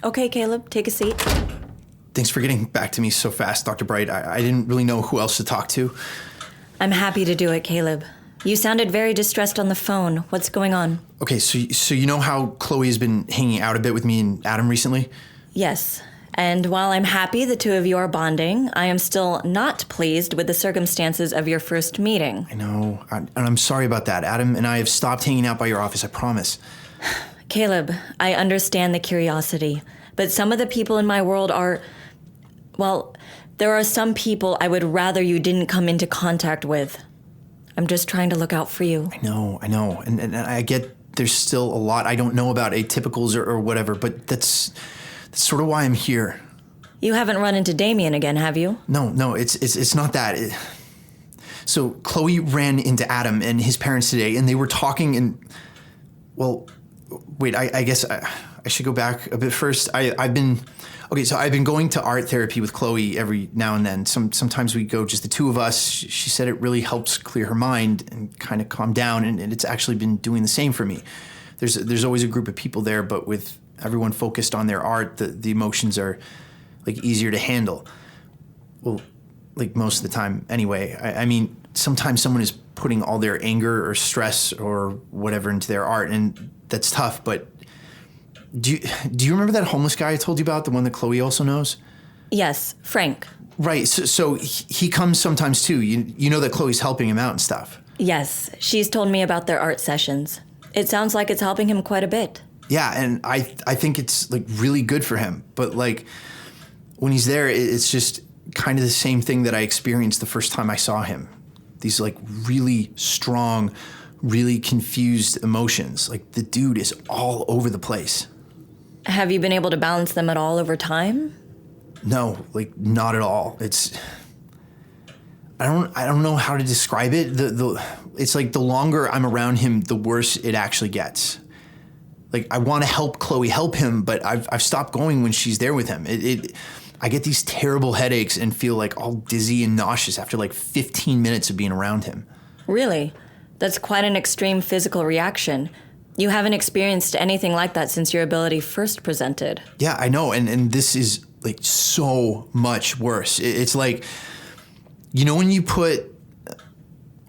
Okay, Caleb, take a seat. Thanks for getting back to me so fast, Dr. Bright. I didn't really know who else to talk to. I'm happy to do it, Caleb. You sounded very distressed on the phone. What's going on? Okay, so you know how Chloe has been hanging out a bit with me and Adam recently? Yes. And while I'm happy the two of you are bonding, I am still not pleased with the circumstances of your first meeting. I know, and I'm sorry about that. Adam and I have stopped hanging out by your office, I promise. Caleb, I understand the curiosity, but some of the people in my world are... Well, there are some people I would rather you didn't come into contact with. I'm just trying to look out for you. I know. And I get there's still a lot I don't know about atypicals or whatever, but that's sort of why I'm here. You haven't run into Damien again, have you? No, it's not that. So Chloe ran into Adam and his parents today, and they were talking and... Well, wait, I guess I should go back a bit first. I've been going to art therapy with Chloe every now and then. Sometimes we go just the two of us. She said it really helps clear her mind and kind of calm down, and it's actually been doing the same for me. There's always a group of people there, but with everyone focused on their art, the emotions are like easier to handle. Well, like most of the time anyway. I mean, sometimes someone is putting all their anger or stress or whatever into their art, and that's tough, but do you remember that homeless guy I told you about, the one that Chloe also knows? Yes, Frank. Right, so he comes sometimes too. You know that Chloe's helping him out and stuff. Yes, she's told me about their art sessions. It sounds like it's helping him quite a bit. Yeah, and I think it's like really good for him, but like when he's there, it's just kind of the same thing that I experienced the first time I saw him. These like really strong, really confused emotions. Like the dude is all over the place. Have you been able to balance them at all over time? No, like not at all. I don't know how to describe it. It's like the longer I'm around him, the worse it actually gets. Like I want to help Chloe help him, but I've stopped going when she's there with him. I get these terrible headaches and feel like all dizzy and nauseous after like 15 minutes of being around him. Really? That's quite an extreme physical reaction. You haven't experienced anything like that since your ability first presented. Yeah, I know, and this is like so much worse. It's like, you know when you put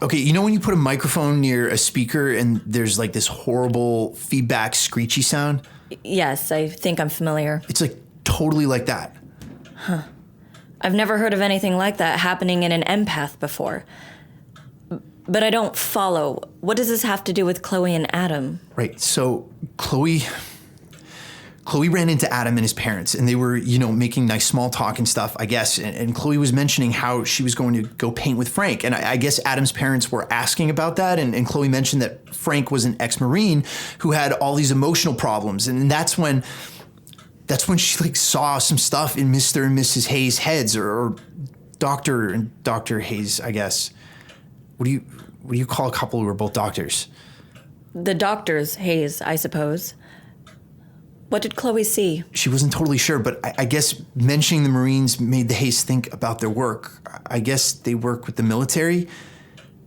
a microphone near a speaker and there's like this horrible feedback screechy sound? Yes, I think I'm familiar. It's like totally like that. Huh. I've never heard of anything like that happening in an empath before. But I don't follow. What does this have to do with Chloe and Adam? Right, so Chloe ran into Adam and his parents, and they were, making nice small talk and stuff, I guess. And Chloe was mentioning how she was going to go paint with Frank. And I guess Adam's parents were asking about that. And Chloe mentioned that Frank was an ex-Marine who had all these emotional problems. And that's when she like saw some stuff in Mr. and Mrs. Hayes' heads, or Dr. and Dr. Hayes, I guess. What do you call a couple who are both doctors? The doctors, Hayes, I suppose. What did Chloe see? She wasn't totally sure, but I guess mentioning the Marines made the Hayes think about their work. I guess they work with the military.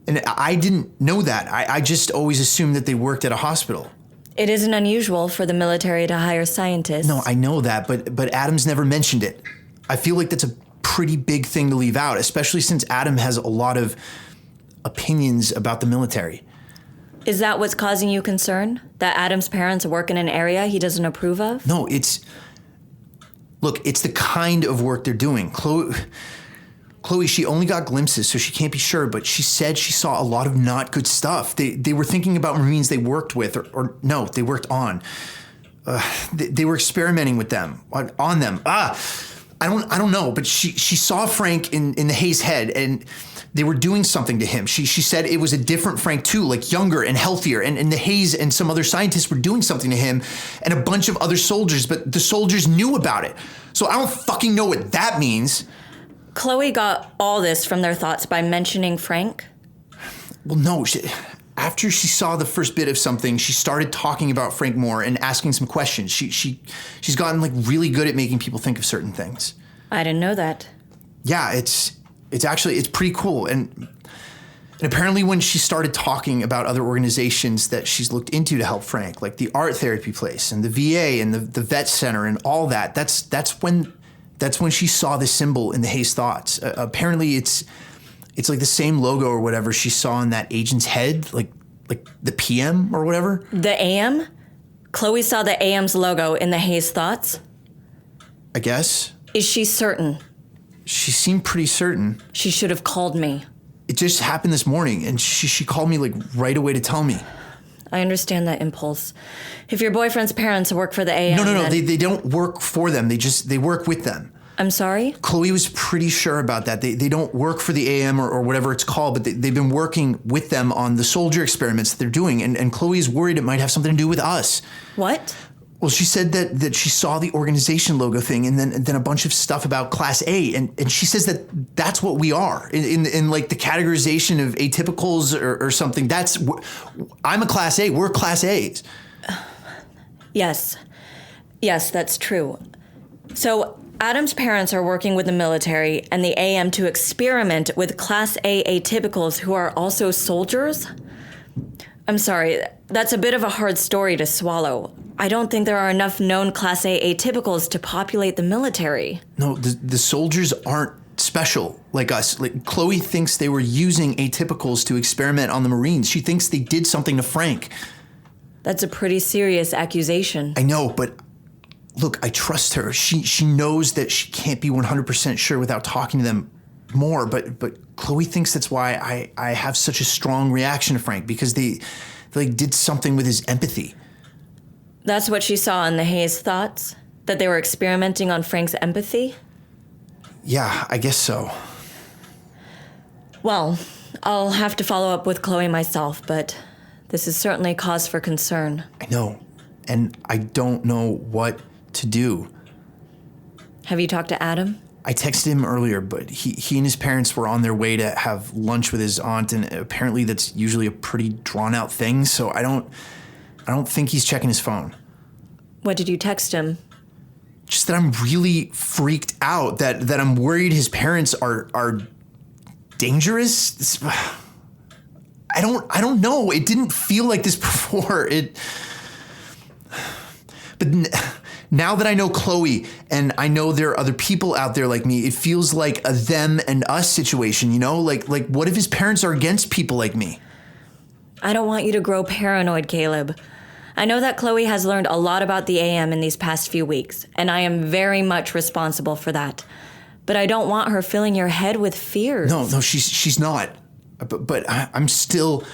And I didn't know that. I just always assumed that they worked at a hospital. It isn't unusual for the military to hire scientists. No, I know that, but Adam's never mentioned it. I feel like that's a pretty big thing to leave out, especially since Adam has a lot of opinions about the military. Is that what's causing you concern? That Adam's parents work in an area he doesn't approve of? No, it's the kind of work they're doing. Chloe, she only got glimpses, so she can't be sure, but she said she saw a lot of not good stuff. They were thinking about Marines they worked with, or no, they worked on. They were experimenting with them, on them. I don't know, but she saw Frank in the Hayes head, and they were doing something to him. She said it was a different Frank too, like younger and healthier, and the Hayes and some other scientists were doing something to him and a bunch of other soldiers, but the soldiers knew about it. So I don't fucking know what that means. Chloe got all this from their thoughts by mentioning Frank? Well, no. After she saw the first bit of something, she started talking about Frank more and asking some questions. She's gotten like really good at making people think of certain things. I didn't know that. Yeah, it's pretty cool. And And apparently when she started talking about other organizations that she's looked into to help Frank, like the art therapy place and the VA and the vet center and all that, that's when she saw the symbol in the Hayes thoughts. Apparently it's like the same logo or whatever she saw in that agent's head, like the PM or whatever. The AM? Chloe saw the AM's logo in the Hayes thoughts? I guess. Is she certain? She seemed pretty certain. She should have called me. It just happened this morning, and she called me like right away to tell me. I understand that impulse. If your boyfriend's parents work for the AM... No, then... they don't work for them. They work with them. I'm sorry? Chloe was pretty sure about that. They don't work for the AM or whatever it's called, but they've been working with them on the soldier experiments that they're doing, and Chloe is worried it might have something to do with us. What? Well, she said that she saw the organization logo thing and then a bunch of stuff about Class A, and she says that's what we are in like the categorization of atypicals or something. I'm a Class A. We're Class A's. Yes, that's true. So Adam's parents are working with the military and the AM to experiment with Class A atypicals who are also soldiers? I'm sorry, that's a bit of a hard story to swallow. I don't think there are enough known Class A atypicals to populate the military. No, the soldiers aren't special like us. Like Chloe thinks they were using atypicals to experiment on the Marines. She thinks they did something to Frank. That's a pretty serious accusation. I know, but look, I trust her. She knows that she can't be 100% sure without talking to them more, but Chloe thinks that's why I have such a strong reaction to Frank, because they like did something with his empathy. That's what she saw in the Hayes thoughts? That they were experimenting on Frank's empathy? Yeah, I guess so. Well, I'll have to follow up with Chloe myself, but this is certainly cause for concern. I know, and I don't know what to do. Have you talked to Adam? I texted him earlier, but he and his parents were on their way to have lunch with his aunt, and apparently that's usually a pretty drawn-out thing, so I don't think he's checking his phone. What did you text him? Just that I'm really freaked out, that I'm worried his parents are dangerous. I don't know. It didn't feel like this before. Now that I know Chloe and I know there are other people out there like me, it feels like a them and us situation, you know? Like what if his parents are against people like me? I don't want you to grow paranoid, Caleb. I know that Chloe has learned a lot about the AM in these past few weeks, and I am very much responsible for that. But I don't want her filling your head with fears. No, she's not. But I'm still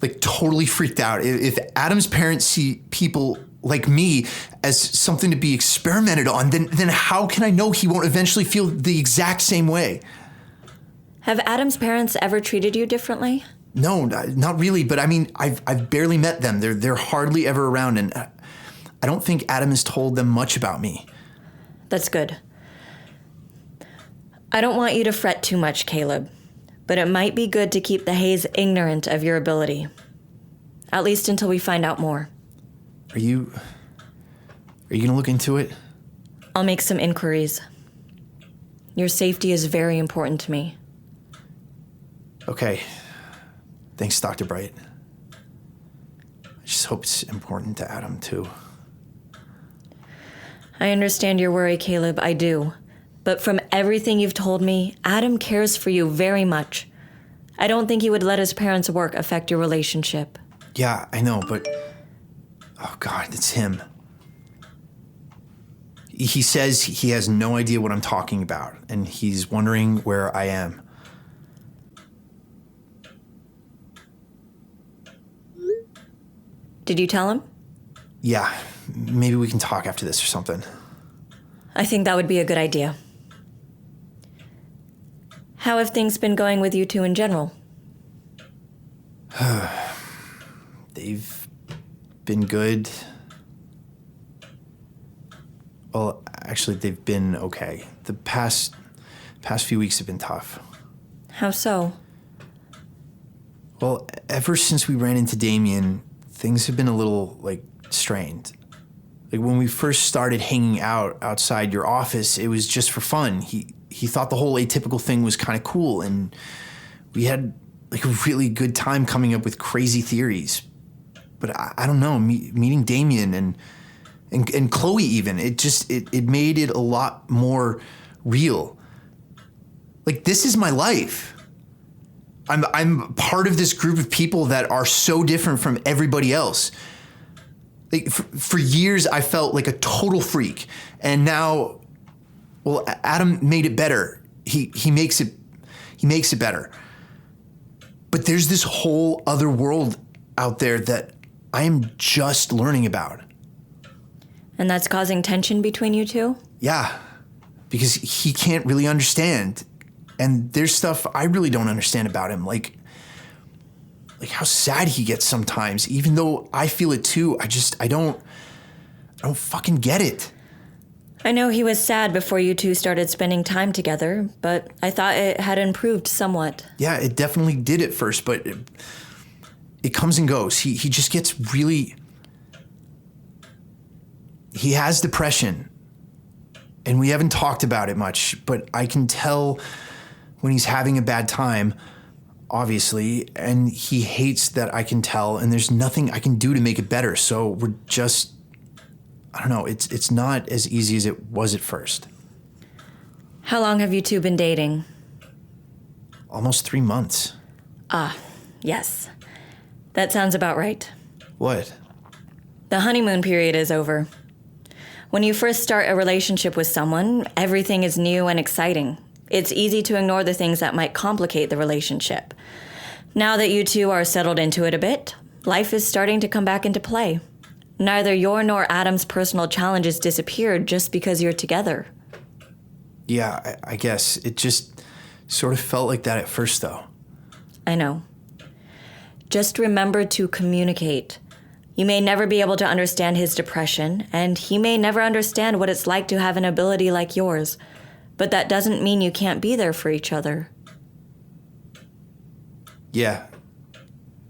like totally freaked out. If Adam's parents see people like me as something to be experimented on, then how can I know he won't eventually feel the exact same way? Have Adam's parents ever treated you differently? No, not really. But I mean, I've barely met them. They're hardly ever around, and I don't think Adam has told them much about me. That's good. I don't want you to fret too much, Caleb, but it might be good to keep the Hayes ignorant of your ability. At least until we find out more. Are you gonna look into it? I'll make some inquiries. Your safety is very important to me. Okay. Thanks, Dr. Bright. I just hope it's important to Adam, too. I understand your worry, Caleb, I do. But from everything you've told me, Adam cares for you very much. I don't think he would let his parents' work affect your relationship. Yeah, I know, but... Oh, God, it's him. He says he has no idea what I'm talking about, and he's wondering where I am. Did you tell him? Yeah, maybe we can talk after this or something. I think that would be a good idea. How have things been going with you two in general? They've been good. Well, actually, they've been okay. The past few weeks have been tough. How so? Well, ever since we ran into Damien, things have been a little, strained. Like, when we first started hanging out outside your office, it was just for fun. He thought the whole atypical thing was kind of cool, and we had like a really good time coming up with crazy theories. But I don't know, meeting Damien and Chloe even, it made it a lot more real. Like, this is my life. I'm part of this group of people that are so different from everybody else. Like, for years I felt like a total freak, and now, well, Adam made it better. He makes it better. But there's this whole other world out there that I am just learning about. And that's causing tension between you two? Yeah, because he can't really understand. And there's stuff I really don't understand about him, like how sad he gets sometimes, even though I feel it too. I don't fucking get it. I know he was sad before you two started spending time together, but I thought it had improved somewhat. Yeah, it definitely did at first, but it comes and goes. He just gets really... He has depression, and we haven't talked about it much, but I can tell when he's having a bad time, obviously, and he hates that I can tell, and there's nothing I can do to make it better. So we're just, I don't know, it's not as easy as it was at first. How long have you two been dating? Almost 3 months. Yes. That sounds about right. What? The honeymoon period is over. When you first start a relationship with someone, everything is new and exciting. It's easy to ignore the things that might complicate the relationship. Now that you two are settled into it a bit, life is starting to come back into play. Neither your nor Adam's personal challenges disappeared just because you're together. Yeah, I guess. It just sort of felt like that at first, though. I know. Just remember to communicate. You may never be able to understand his depression, and he may never understand what it's like to have an ability like yours. But that doesn't mean you can't be there for each other. Yeah,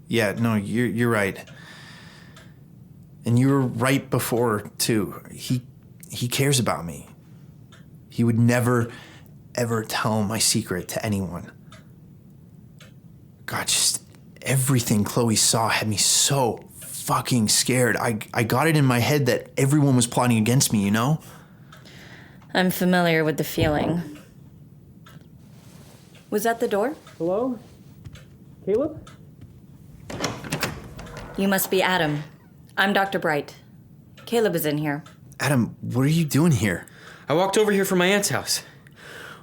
no, you're right. And you were right before, too. He cares about me. He would never, ever tell my secret to anyone. God, just everything Chloe saw had me so fucking scared. I got it in my head that everyone was plotting against me, you know? I'm familiar with the feeling. Was that the door? Hello? Caleb? You must be Adam. I'm Dr. Bright. Caleb is in here. Adam, what are you doing here? I walked over here from my aunt's house.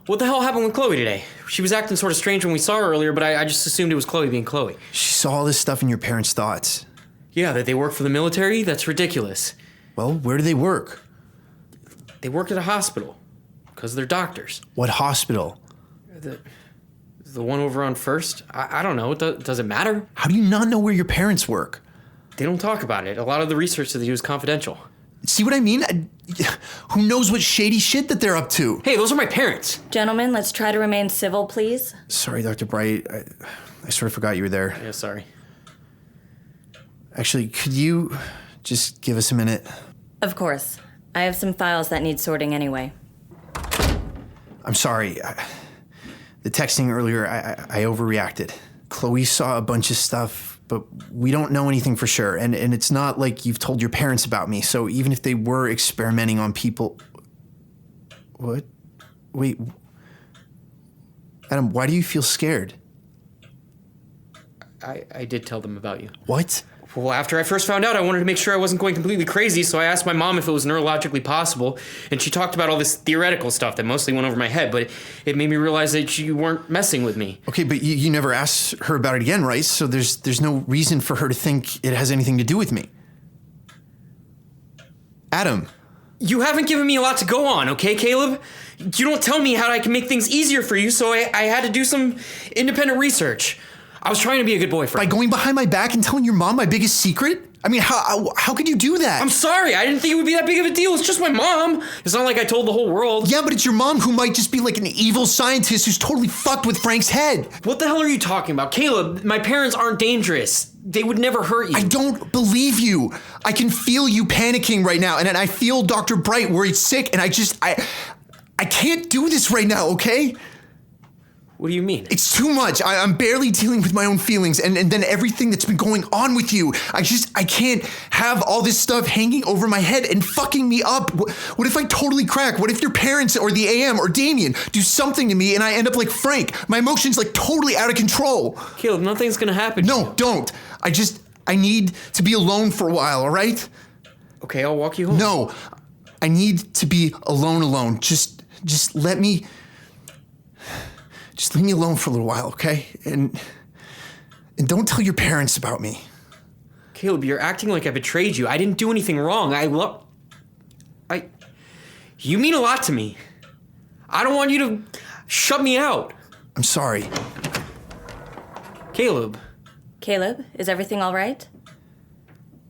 What the hell happened with Chloe today? She was acting sort of strange when we saw her earlier, but I just assumed it was Chloe being Chloe. She saw all this stuff in your parents' thoughts. Yeah, that they work for the military? That's ridiculous. Well, where do they work? They work at a hospital. Because they're doctors. What hospital? The one over on First? I don't know. Does it matter? How do you not know where your parents work? They don't talk about it. A lot of the research that they do is confidential. See what I mean? Who knows what shady shit that they're up to? Hey, those are my parents. Gentlemen, let's try to remain civil, please. Sorry, Dr. Bright. I sort of forgot you were there. Yeah, sorry. Actually, could you just give us a minute? Of course. I have some files that need sorting anyway. I'm sorry. The texting earlier, I overreacted. Chloe saw a bunch of stuff, but we don't know anything for sure. And it's not like you've told your parents about me. So even if they were experimenting on people... What? Wait. Adam, why do you feel scared? I did tell them about you. What? Well, after I first found out, I wanted to make sure I wasn't going completely crazy, so I asked my mom if it was neurologically possible, and she talked about all this theoretical stuff that mostly went over my head, but it made me realize that you weren't messing with me. Okay, but you never asked her about it again, right? So there's no reason for her to think it has anything to do with me. Adam. You haven't given me a lot to go on, okay, Caleb? You don't tell me how I can make things easier for you, so I had to do some independent research. I was trying to be a good boyfriend. By going behind my back and telling your mom my biggest secret? I mean, how could you do that? I'm sorry. I didn't think it would be that big of a deal. It's just my mom. It's not like I told the whole world. Yeah, but it's your mom who might just be like an evil scientist who's totally fucked with Frank's head. What the hell are you talking about? Caleb, my parents aren't dangerous. They would never hurt you. I don't believe you. I can feel you panicking right now, and I feel Dr. Bright worried sick, and I can't do this right now, okay? What do you mean? It's too much. I'm barely dealing with my own feelings and then everything that's been going on with you. I can't have all this stuff hanging over my head and fucking me up. What if I totally crack? What if your parents or the AM or Damien do something to me and I end up like Frank? My emotions like totally out of control. Caleb, nothing's gonna happen. No, don't. I need to be alone for a while, all right? Okay, I'll walk you home. No, I need to be alone. Just let me leave me alone for a little while, okay? And don't tell your parents about me. Caleb, you're acting like I betrayed you. I didn't do anything wrong. You mean a lot to me. I don't want you to shut me out. I'm sorry. Caleb. Caleb, is everything all right?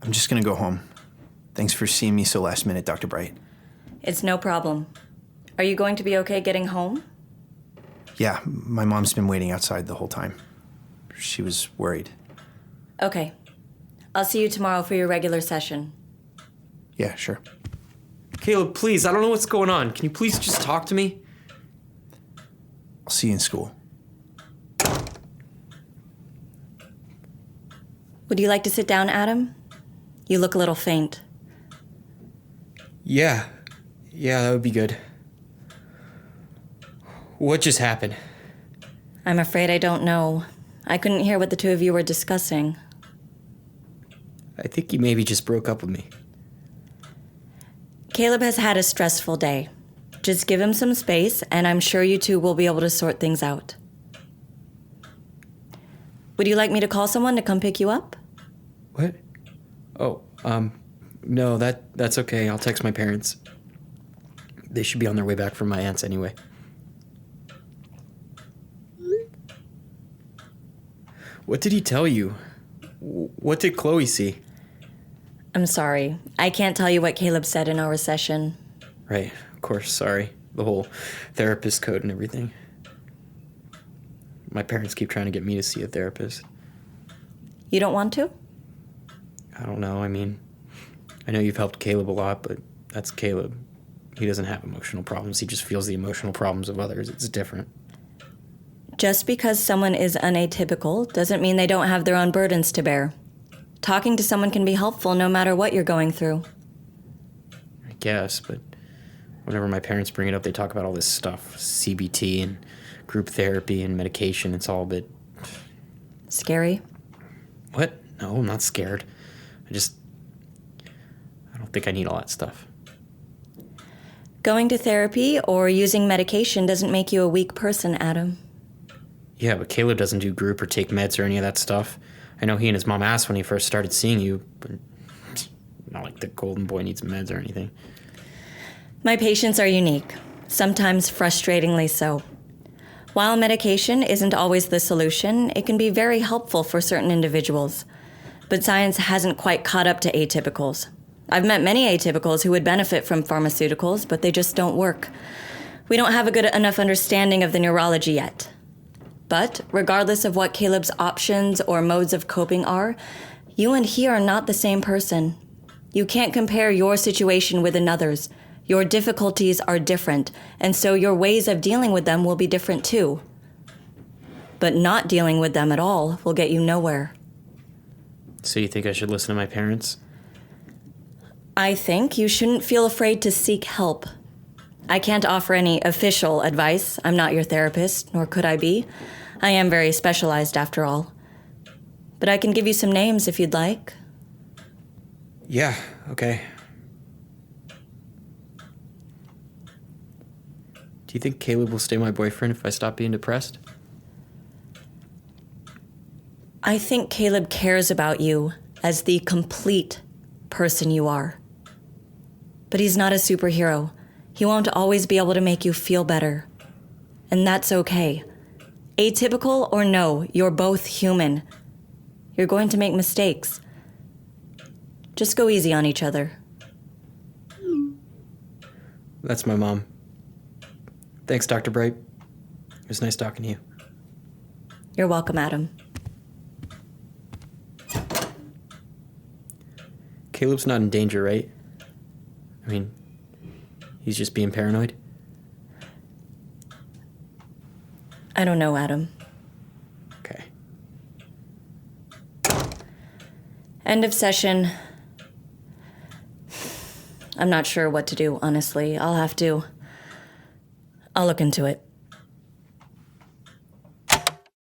I'm just gonna go home. Thanks for seeing me so last minute, Dr. Bright. It's no problem. Are you going to be okay getting home? Yeah, my mom's been waiting outside the whole time. She was worried. Okay. I'll see you tomorrow for your regular session. Yeah, sure. Caleb, please, I don't know what's going on. Can you please just talk to me? I'll see you in school. Would you like to sit down, Adam? You look a little faint. Yeah, that would be good. What just happened? I'm afraid I don't know. I couldn't hear what the two of you were discussing. I think you maybe just broke up with me. Caleb has had a stressful day. Just give him some space, and I'm sure you two will be able to sort things out. Would you like me to call someone to come pick you up? What? Oh, no, that's okay. I'll text my parents. They should be on their way back from my aunt's anyway. What did he tell you? What did Chloe see? I'm sorry. I can't tell you what Caleb said in our session. Right, of course, sorry. The whole therapist code and everything. My parents keep trying to get me to see a therapist. You don't want to? I don't know, I mean, I know you've helped Caleb a lot, but that's Caleb. He doesn't have emotional problems, he just feels the emotional problems of others. It's different. Just because someone is unatypical doesn't mean they don't have their own burdens to bear. Talking to someone can be helpful no matter what you're going through. I guess, but whenever my parents bring it up, they talk about all this stuff. CBT and group therapy and medication. It's all a bit... Scary? What? No, I'm not scared. I don't think I need all that stuff. Going to therapy or using medication doesn't make you a weak person, Adam. Yeah, but Caleb doesn't do group or take meds or any of that stuff. I know he and his mom asked when he first started seeing you, but not like the golden boy needs meds or anything. My patients are unique, sometimes frustratingly so. While medication isn't always the solution, it can be very helpful for certain individuals. But science hasn't quite caught up to atypicals. I've met many atypicals who would benefit from pharmaceuticals, but they just don't work. We don't have a good enough understanding of the neurology yet. But regardless of what Caleb's options or modes of coping are, you and he are not the same person. You can't compare your situation with another's. Your difficulties are different, and so your ways of dealing with them will be different too. But not dealing with them at all will get you nowhere. So you think I should listen to my parents? I think you shouldn't feel afraid to seek help. I can't offer any official advice. I'm not your therapist, nor could I be. I am very specialized after all. But I can give you some names if you'd like. Yeah, okay. Do you think Caleb will stay my boyfriend if I stop being depressed? I think Caleb cares about you as the complete person you are. But he's not a superhero. He won't always be able to make you feel better. And that's okay. Atypical or no, you're both human. You're going to make mistakes. Just go easy on each other. That's my mom. Thanks, Dr. Bright. It was nice talking to you. You're welcome, Adam. Caleb's not in danger, right? I mean, he's just being paranoid? I don't know, Adam. Okay. End of session. I'm not sure what to do, honestly. I'll look into it.